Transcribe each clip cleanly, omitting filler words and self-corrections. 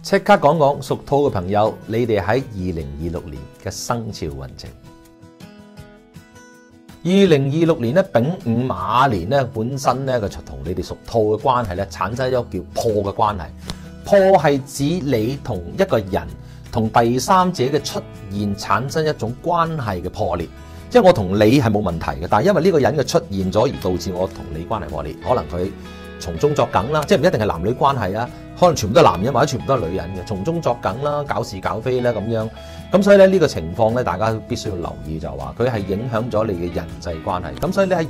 即刻講講屬兔嘅朋友，你哋喺2026年嘅生肖運程。2026年咧，丙午馬年咧，本身咧佢同你哋屬兔嘅關係咧，產生咗叫破嘅關係。破係指你同一個人同第三者嘅出現產生一種關係嘅破裂。即係我同你係冇問題嘅，但係因為呢個人嘅出現咗而導致我同你關係破裂，可能佢從中作梗啦，即係唔一定係男女關係啊，可能全部都係男人或者全部都係女人嘅，從中作梗啦，搞是搞非咧咁樣。咁所以咧呢個情況咧，大家必須要留意，就話佢係影響咗你嘅人際關係。咁所以咧喺2026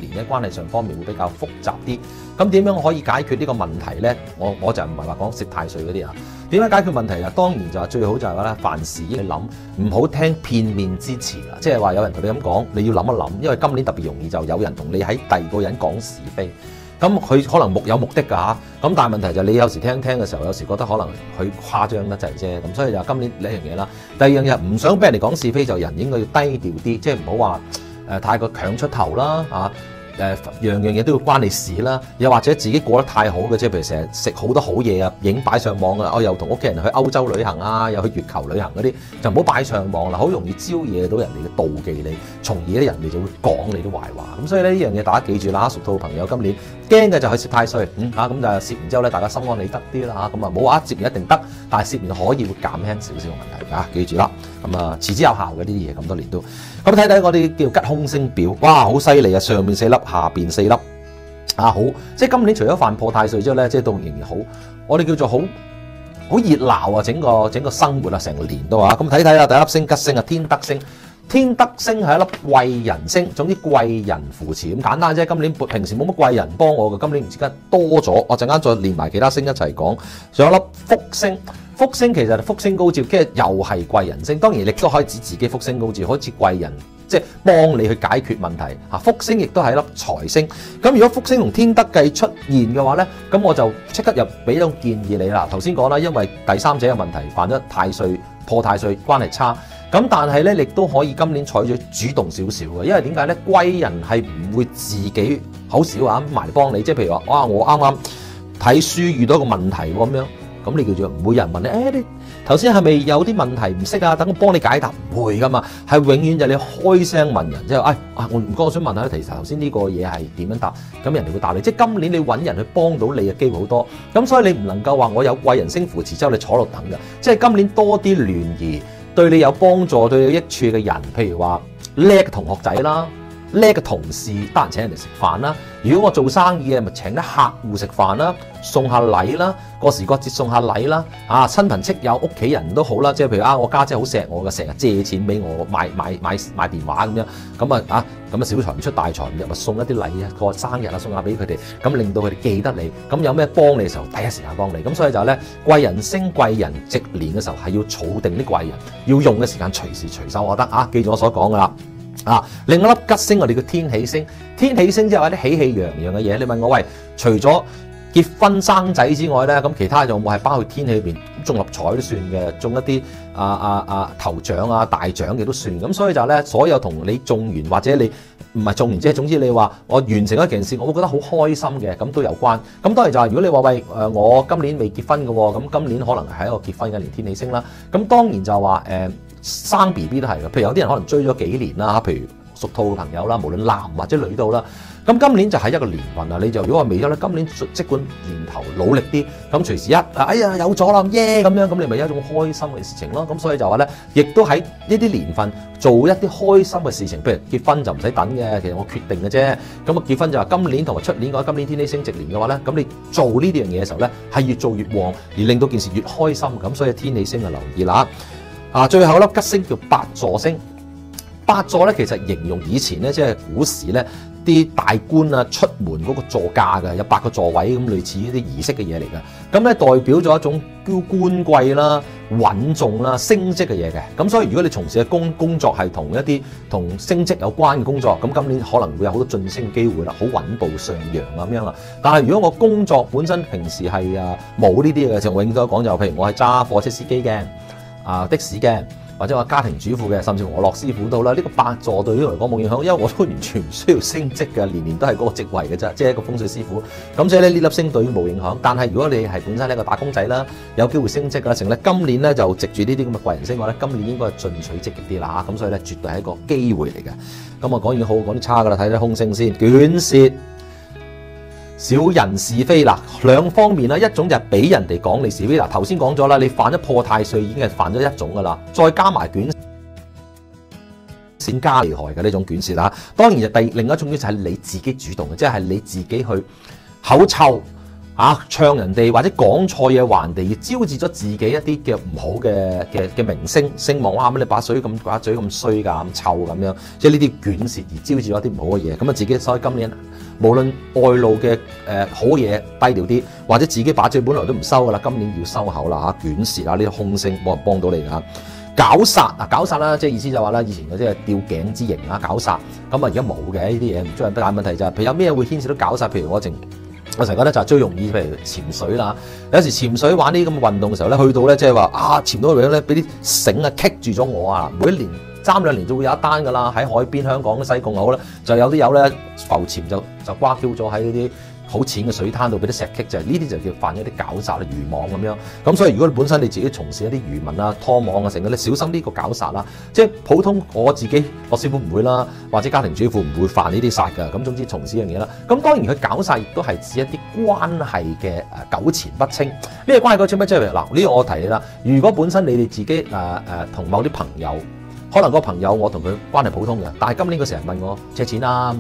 年嘅關係上方面會比較複雜啲。咁點樣可以解決呢個問題咧？我就唔係話講食太歲嗰啲啊。點樣解決問題啊？當然就係最好就係話咧，凡事你諗唔好聽片面之詞啦。即係話有人同你咁講，你要諗一諗，因為今年特別容易就有人同你喺第二個人講是非。咁佢可能有目的㗎嚇，咁但係問題就係你有時聽嘅時候，有時覺得可能佢誇張得滯啫，咁所以就今年呢樣嘢啦。第二樣嘢唔想俾人哋講是非，就人應該要低調啲，即係唔好話太過強出頭啦嚇。樣嘢都要關你事啦，又或者自己過得太好嘅，即係譬如成日食好多好嘢啊，影擺上網啊，我又同屋企人去歐洲旅行啊，又去月球旅行嗰啲，就唔好擺上網啦，好容易招惹到人哋嘅妒忌你，從而咧人哋就會講你啲壞話。咁所以呢樣嘢大家記住啦，屬兔嘅朋友今年驚嘅就係攝太歲，咁就攝完之後咧，大家心安理得啲啦嚇，咁啊冇話攝完一定得，但係攝完可以會減輕少少嘅問題啊，記住啦，咁啊持之有效嘅呢啲嘢咁多年都。咁睇睇我哋叫吉凶星表，哇好犀利啊！上面4粒，下邊4粒，好，即係今年除咗犯破太歲之後咧，即係都仍然好，我哋叫做好熱鬧啊！整個生活啊，成個年都啊，咁睇睇啦，第一粒星吉星啊，天德星。天德星係一粒貴人星，總之貴人扶持咁簡單啫。今年平時冇乜貴人幫我嘅，今年唔知點解多咗。我陣間再連埋其他星一齊講。仲有一粒福星，福星其實福星高照，即係又係貴人星。當然亦都可以指自己福星高照，好似貴人即係幫你去解決問題。福星亦都係一粒財星。咁如果福星同天德計出現嘅話咧，咁我就即刻又俾咗建議你啦。頭先講啦，因為第三者嘅問題犯咗太歲破太歲，關係差。咁但係咧，亦都可以今年採取主動少少嘅，因為點解咧？貴人係唔會自己好少啊埋幫你，即係譬如話，哇！我啱啱睇書遇到一個問題咁樣，咁你叫做唔會有人問你，你頭先係咪有啲問題唔識啊？等我幫你解答，唔會噶嘛，係永遠就你開聲問人，即係我唔該，我想問下，其實頭先呢個嘢係點樣答？咁人哋會答你。即係今年你揾人去幫到你嘅機會好多，咁所以你唔能夠話我有貴人星扶持之後你坐落等嘅，即係今年多啲聯誼。對你有幫助、對你有益處嘅人，譬如話叻嘅同學仔啦、叻嘅同事，得閒請人哋食飯啦。如果我做生意嘅，咪請啲客戶食飯啦，送下禮啦，過時過節送下禮啦。親朋戚友、屋企人都好啦，即係譬如我家姐好錫我嘅，成日借錢俾我買電話咁樣，咁啊小財唔出大財唔入，咪送一啲禮啊，過生日啊送下俾佢哋，咁令到佢哋記得你，咁有咩幫你嘅時候，第一時間幫你。咁所以就係咧，貴人星貴人直年嘅時候係要儲定啲貴人，要用嘅時間隨時隨手可得啊！記住我所講噶啦。另一粒吉星我哋叫天喜星，天喜星即係話啲喜氣洋洋嘅嘢。你問我喂，除咗結婚生仔之外咧，咁其他有冇係包括天氣裏邊中六合彩都算嘅，中一啲頭獎啊大獎嘅都算。咁所以就咧，所有同你中完或者你唔係中完，即係總之你話我完成一件事，我會覺得好開心嘅，咁都有關。咁當然就係如果你話喂我今年未結婚嘅喎，咁今年可能係一個結婚嘅年，天喜星啦。咁當然就係話生 BB 都係嘅，譬如有啲人可能追咗幾年啦，譬如屬兔嘅朋友啦，無論男或者女都好啦。咁今年就係一個年份啊，你就如果話未咗咧，今年即管年頭努力啲，咁隨時哎呀有咗啦耶咁樣，咁你咪有一種開心嘅事情咯。咁所以就話咧，亦都喺呢啲年份做一啲開心嘅事情，譬如結婚就唔使等嘅，其實我決定嘅啫。咁結婚就話今年同埋出年，今年天喜星直年嘅話咧，咁你做呢啲樣嘢嘅時候咧，係越做越旺，而令到件事越開心。咁所以天喜星就留意啦。最後一粒吉星叫八座星。八座咧，其實形容以前咧，即係古時咧，啲大官啊出門嗰個座駕嘅，有8個座位咁，類似呢啲儀式嘅嘢嚟嘅。咁咧代表咗一種叫官貴啦、穩重啦、升職嘅嘢嘅。咁所以如果你從事嘅工作係同一啲同升職有關嘅工作，咁今年可能會有好多晉升嘅機會啦，好穩步上揚啊咁樣啦。但係如果我工作本身平時係冇呢啲嘅，就永遠都講就譬如我係揸貨車司機嘅。的士嘅，或者話家庭主婦嘅，甚至我樂師傅到啦，呢個8座對於我嚟講冇影響，因為我都完全唔需要升職嘅，年年都係嗰個職位嘅啫，即係一個風水師傅。咁所以咧呢粒星對於冇影響。但係如果你係本身係一個打工仔啦，有機會升職啦，成咧今年咧就藉住呢啲咁嘅貴人星嘅話咧，今年應該係進取積極啲啦嚇。咁所以咧絕對係一個機會嚟嘅。咁我講完好，講啲差噶啦，睇睇空星先，卷舌。小人是非嗱，兩方面啦，一種就係俾人哋講你是非嗱，頭先講咗啦，你犯咗破太歲已經係犯咗一種噶啦，再加埋卷舌加厲害嘅呢種卷舌啦。當然就另一種就係你自己主動嘅，即係你自己去口臭啊，唱人哋或者講錯嘢還地，招致咗自己一啲嘅唔好嘅名聲聲望。哇！乜你把嘴咁衰㗎，咁臭咁樣，即係呢啲卷舌而招致咗一啲唔好嘅嘢。咁啊自己所以今年無論外露嘅好嘢低調啲，或者自己把嘴本來都唔收㗎啦，今年要收口啦嚇，卷舌啊呢啲空聲冇人幫到你㗎。絞殺啊，絞殺啦，即係意思就話啦，以前嗰啲係吊頸之刑啊，絞殺咁啊，而家冇嘅呢啲嘢，唔中意。但係問題就係，譬如有咩會牽涉到絞殺？譬如我成日覺得就係最容易，譬如潛水啦，有時潛水玩呢啲咁嘅運動嘅時候咧，去到咧即係話啊，潛到嚟咧，俾啲繩啊棘住咗我啊，每一年3-2年就會有一單㗎啦，喺海邊香港西貢好啦，就有啲友咧浮潛就瓜 Q 咗喺嗰啲好淺嘅水灘度，俾啲石棘，就係呢啲就叫犯咗啲絞殺啊、漁網咁樣。咁所以如果你本身你自己從事一啲漁民啊、拖網啊成嘅，你小心呢個絞殺啦。即係普通我自己樂師傅唔會啦，或者家庭主婦唔會犯呢啲殺㗎。咁總之從事呢樣嘢啦。咁當然佢絞殺亦都係指一啲關係嘅糾纏不清。咩關係糾纏不清？嗱，呢個我提你啦。如果本身你哋自己同某啲朋友，可能個朋友我同佢關係普通嘅，但係今年佢成日問我借錢啊，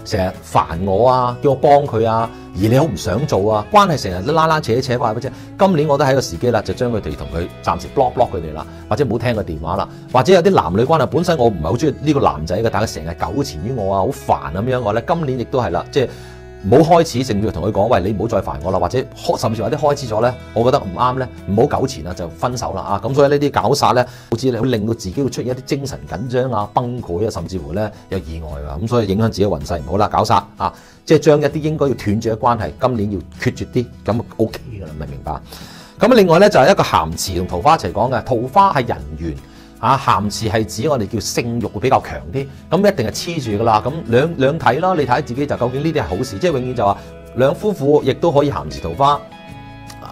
成日煩我啊，叫我幫佢啊，而你好唔想做啊，關係成日都拉拉扯扯關係不清。今年我都喺個時機啦，就將佢哋同佢暫時 block 佢哋啦，或者唔好聽個電話啦，或者有啲男女關係本身我唔係好中意呢個男仔嘅，但係成日糾纏於我啊，好煩咁樣我咧，今年亦都係啦，即係唔好開始，甚至同佢講，喂，你唔好再煩我啦，或者甚至或者開始咗咧，我覺得唔啱咧，唔好糾纏啦，就分手啦啊！咁所以呢啲絞殺咧，好似會令到自己會出現一啲精神緊張啊、崩潰啊，甚至乎咧有意外啊，咁所以影響自己運勢唔好啦，絞殺啊，即係將一啲應該要斷絕嘅關係，今年要決絕啲，咁 OK 噶啦，明唔明白？咁另外咧就係一個咸池同桃花一齊講嘅，桃花係人緣。咸池係指我哋叫性慾會比較強啲，咁一定係黐住噶啦。咁兩睇啦，你睇自己就究竟呢啲係好事，即係永遠就話兩夫婦亦都可以咸池桃花，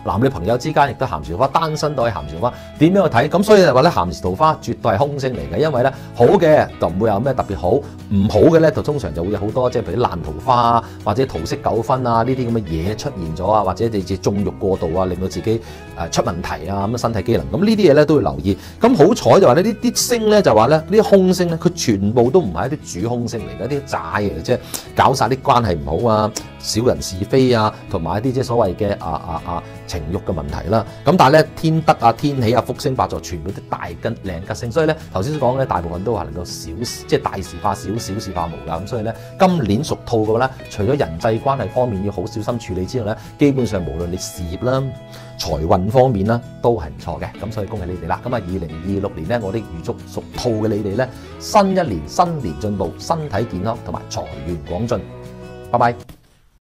男女朋友之間亦都咸池桃花，單身都可以咸池桃花。點樣去睇？咁所以就話咧，咸池桃花絕對係空星嚟嘅，因為咧好嘅就唔會有咩特別好，唔好嘅咧就通常就會有好多即係譬如爛桃花啊，或者桃色糾紛啊呢啲咁嘅嘢出現咗啊，或者你自己縱慾過度啊，令到自己出問題啊咁身體機能，咁呢啲嘢咧都要留意。咁好彩就話呢啲星咧就話咧呢啲空星咧，佢全部都唔係一啲主空星嚟嘅，一啲債嚟嘅啫，搞晒啲關係唔好啊，小人是非啊，同埋一啲即係所謂嘅情慾嘅問題啦。咁但係咧天德啊、天喜啊、福星八座全部都大吉靚吉星，所以咧頭先所講咧大部分都係能夠即係大事化小，小事化無㗎。咁所以咧今年屬兔嘅話咧，除咗人際關係方面要好小心處理之外咧，基本上無論你事業啦、財運方面啦都係唔錯嘅。咁所以恭喜你哋啦！咁啊2026年咧，我哋預祝屬兔嘅你哋咧新一年新年進步，身體健康同埋財源廣進。拜拜。